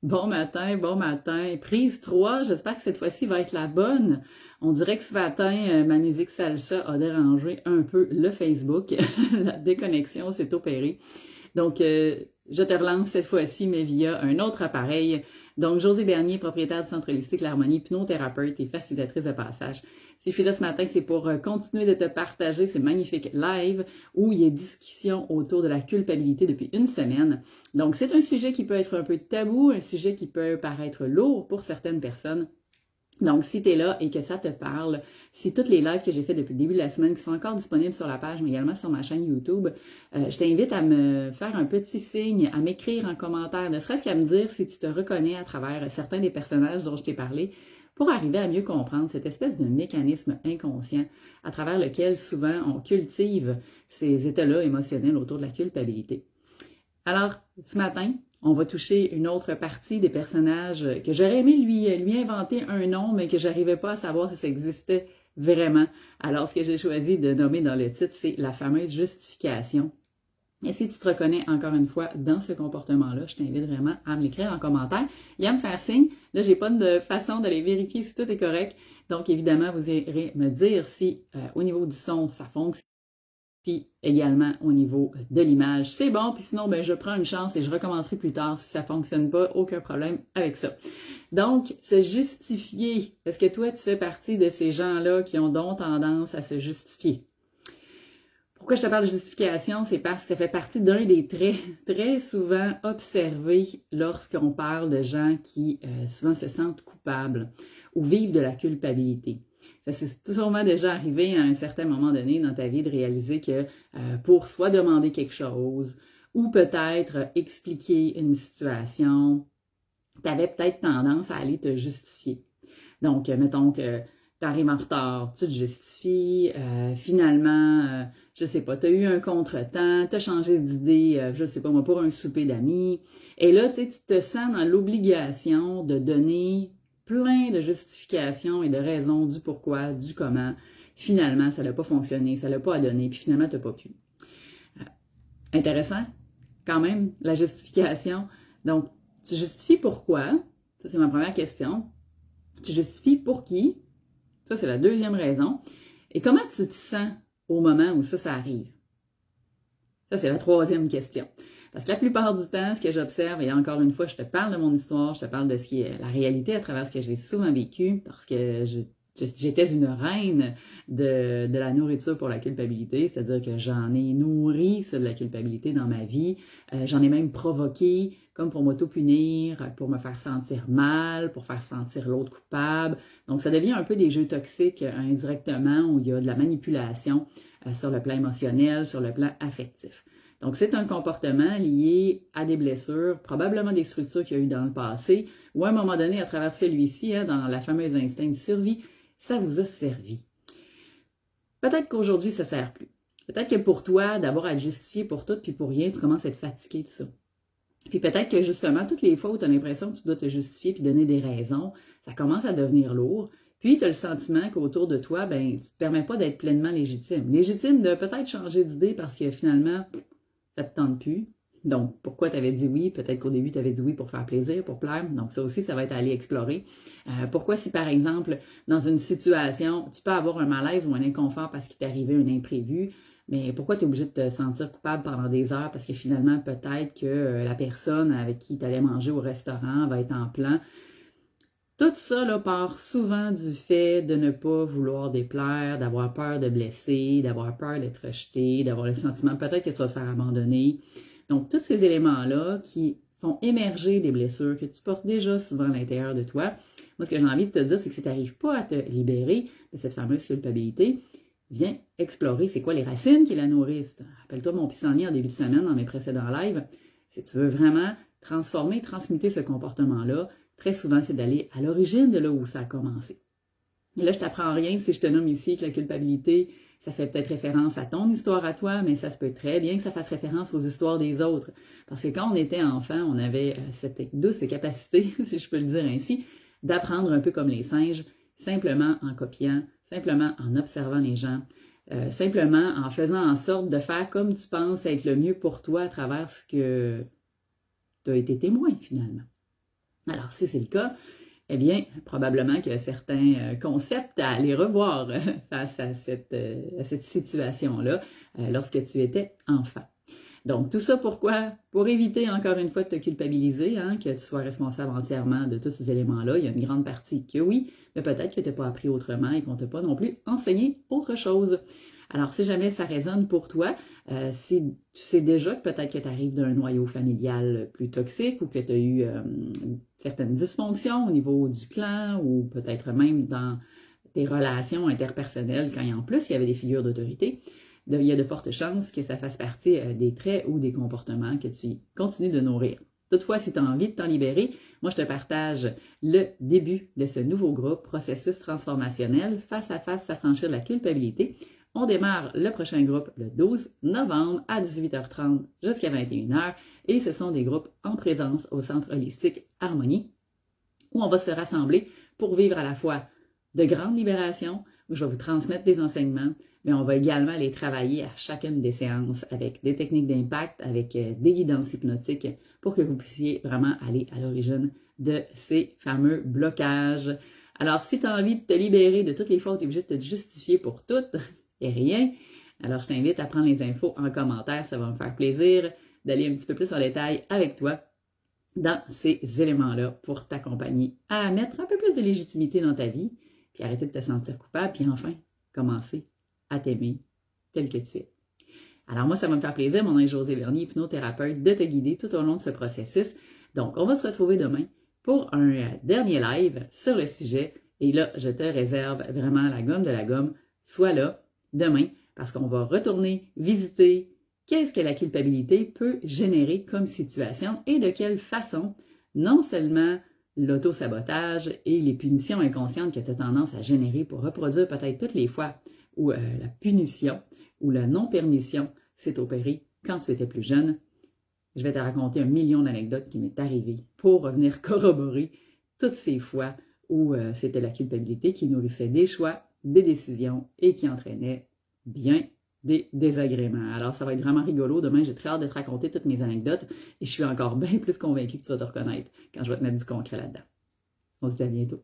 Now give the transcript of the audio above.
Bon matin, bon matin. Prise 3, j'espère que cette fois-ci va être la bonne. On dirait que ce matin, ma musique salsa a dérangé un peu le Facebook. La déconnexion s'est opérée. Donc, je te relance cette fois-ci, mais via un autre appareil. Donc, Josée Bernier, propriétaire du Centre holistique L'Harmonie, hypnothérapeute et facilitatrice de passage. Si je suis là ce matin, c'est pour continuer de te partager ces magnifiques lives où il y a discussion autour de la culpabilité depuis une semaine. Donc, c'est un sujet qui peut être un peu tabou, un sujet qui peut paraître lourd pour certaines personnes. Donc, si tu es là et que ça te parle, si toutes les lives que j'ai fait depuis le début de la semaine qui sont encore disponibles sur la page, mais également sur ma chaîne YouTube, je t'invite à me faire un petit signe, à m'écrire en commentaire, ne serait-ce qu'à me dire si tu te reconnais à travers certains des personnages dont je t'ai parlé, pour arriver à mieux comprendre cette espèce de mécanisme inconscient à travers lequel souvent on cultive ces états-là émotionnels autour de la culpabilité. Alors, ce matin, on va toucher une autre partie des personnages que j'aurais aimé lui inventer un nom, mais que j'arrivais pas à savoir si ça existait vraiment. Alors, ce que j'ai choisi de nommer dans le titre, c'est la fameuse justification. Et si tu te reconnais encore une fois dans ce comportement-là, je t'invite vraiment à me l'écrire en commentaire et à me faire signe. Là, j'ai pas de façon d'aller vérifier si tout est correct. Donc, évidemment, vous irez me dire si au niveau du son, ça fonctionne. Si également au niveau de l'image, c'est bon, puis sinon, ben, je prends une chance et je recommencerai plus tard si ça ne fonctionne pas, aucun problème avec ça. Donc, se justifier, est-ce que toi, tu fais partie de ces gens-là qui ont donc tendance à se justifier? Pourquoi je te parle de justification? C'est parce que ça fait partie d'un des traits très souvent observés lorsqu'on parle de gens qui souvent se sentent coupables ou vivent de la culpabilité. Ça s'est sûrement déjà arrivé à un certain moment donné dans ta vie de réaliser que pour soit demander quelque chose ou peut-être expliquer une situation, tu avais peut-être tendance à aller te justifier. Donc, mettons que tu arrives en retard, tu te justifies, finalement, je sais pas, tu as eu un contretemps, tu as changé d'idée, je sais pas moi, pour un souper d'amis, et là, tu te sens dans l'obligation de donner plein de justifications et de raisons du pourquoi, du comment. Finalement, ça n'a pas fonctionné, ça n'a pas à donner, puis finalement, tu n'as pas pu. Intéressant, quand même, la justification. Donc, tu justifies pourquoi? Ça, c'est ma première question. Tu justifies pour qui? Ça, c'est la deuxième raison. Et comment tu te sens au moment où ça arrive? Ça, c'est la troisième question. Parce que la plupart du temps, ce que j'observe, et encore une fois, je te parle de mon histoire, je te parle de ce qui est la réalité à travers ce que j'ai souvent vécu, parce que j'étais une reine de la nourriture pour la culpabilité, c'est-à-dire que j'en ai nourri ça, de la culpabilité dans ma vie, j'en ai même provoqué comme pour m'auto-punir, pour me faire sentir mal, pour faire sentir l'autre coupable. Donc ça devient un peu des jeux toxiques indirectement où il y a de la manipulation sur le plan émotionnel, sur le plan affectif. Donc, c'est un comportement lié à des blessures, probablement des structures qu'il y a eu dans le passé, ou à un moment donné, à travers celui-ci, dans la fameuse instinct de survie, ça vous a servi. Peut-être qu'aujourd'hui, ça ne sert plus. Peut-être que pour toi, d'avoir à te justifier pour tout puis pour rien, tu commences à être fatigué de ça. Puis peut-être que justement, toutes les fois où tu as l'impression que tu dois te justifier puis donner des raisons, ça commence à devenir lourd. Puis tu as le sentiment qu'autour de toi, ben, tu ne te permets pas d'être pleinement légitime. Légitime de peut-être changer d'idée parce que finalement, ça ne te tente plus. Donc, pourquoi tu avais dit oui? Peut-être qu'au début, tu avais dit oui pour faire plaisir, pour plaire. Donc, ça aussi, ça va être à aller explorer. Pourquoi si, par exemple, dans une situation, tu peux avoir un malaise ou un inconfort parce qu'il t'est arrivé un imprévu, mais pourquoi tu es obligé de te sentir coupable pendant des heures? Parce que finalement, peut-être que la personne avec qui tu allais manger au restaurant va être en plan. Tout ça là, part souvent du fait de ne pas vouloir déplaire, d'avoir peur de blesser, d'avoir peur d'être rejeté, d'avoir le sentiment peut-être que tu vas te faire abandonner. Donc, tous ces éléments-là qui font émerger des blessures que tu portes déjà souvent à l'intérieur de toi. Moi, ce que j'ai envie de te dire, c'est que si tu n'arrives pas à te libérer de cette fameuse culpabilité, viens explorer c'est quoi les racines qui la nourrissent. Rappelle-toi mon pissenlit en début de semaine dans mes précédents lives. Si tu veux vraiment transformer, transmuter ce comportement-là, très souvent, c'est d'aller à l'origine de là où ça a commencé. Et là, je t'apprends rien si je te nomme ici que la culpabilité, ça fait peut-être référence à ton histoire à toi, mais ça se peut très bien que ça fasse référence aux histoires des autres. Parce que quand on était enfant, on avait cette douce capacité, si je peux le dire ainsi, d'apprendre un peu comme les singes, simplement en copiant, simplement en observant les gens, simplement en faisant en sorte de faire comme tu penses être le mieux pour toi à travers ce que tu as été témoin finalement. Alors, si c'est le cas, eh bien, probablement qu'il y a certains concepts à aller revoir face à cette situation-là lorsque tu étais enfant. Donc, tout ça pourquoi? Pour éviter encore une fois de te culpabiliser, hein, que tu sois responsable entièrement de tous ces éléments-là. Il y a une grande partie que oui, mais peut-être que tu n'as pas appris autrement et qu'on ne t'a pas non plus enseigné autre chose. Alors, si jamais ça résonne pour toi, si tu sais déjà que peut-être que tu arrives d'un noyau familial plus toxique ou que tu as eu certaines dysfonctions au niveau du clan ou peut-être même dans tes relations interpersonnelles quand en plus il y avait des figures d'autorité, il y a de fortes chances que ça fasse partie des traits ou des comportements que tu continues de nourrir. Toutefois, si tu as envie de t'en libérer, moi je te partage le début de ce nouveau groupe, Processus transformationnel, face à face, s'affranchir de la culpabilité. On démarre le prochain groupe le 12 novembre à 18h30 jusqu'à 21h et ce sont des groupes en présence au Centre holistique Harmonie où on va se rassembler pour vivre à la fois de grandes libérations, où je vais vous transmettre des enseignements, mais on va également aller travailler à chacune des séances avec des techniques d'impact, avec des guidances hypnotiques pour que vous puissiez vraiment aller à l'origine de ces fameux blocages. Alors, si tu as envie de te libérer de toutes les fois où tu es obligé de te justifier pour toutes et rien, alors je t'invite à prendre les infos en commentaire, ça va me faire plaisir d'aller un petit peu plus en détail avec toi dans ces éléments-là pour t'accompagner à mettre un peu plus de légitimité dans ta vie, puis arrêter de te sentir coupable, puis enfin, commencer à t'aimer tel que tu es. Alors moi, ça va me faire plaisir, mon nom est Josée Vernier, hypnothérapeute, de te guider tout au long de ce processus. Donc, on va se retrouver demain pour un dernier live sur le sujet. Et là, je te réserve vraiment la gomme de la gomme. Sois là demain, parce qu'on va retourner visiter qu'est-ce que la culpabilité peut générer comme situation et de quelle façon, non seulement l'auto-sabotage et les punitions inconscientes que tu as tendance à générer pour reproduire peut-être toutes les fois où la punition ou la non-permission s'est opérée quand tu étais plus jeune. Je vais te raconter 1 million d'anecdotes qui m'est arrivé pour revenir corroborer toutes ces fois où c'était la culpabilité qui nourrissait des choix, des décisions et qui entraînait bien des désagréments. Alors, ça va être vraiment rigolo. Demain, j'ai très hâte de te raconter toutes mes anecdotes et je suis encore bien plus convaincue que tu vas te reconnaître quand je vais te mettre du concret là-dedans. On se dit à bientôt.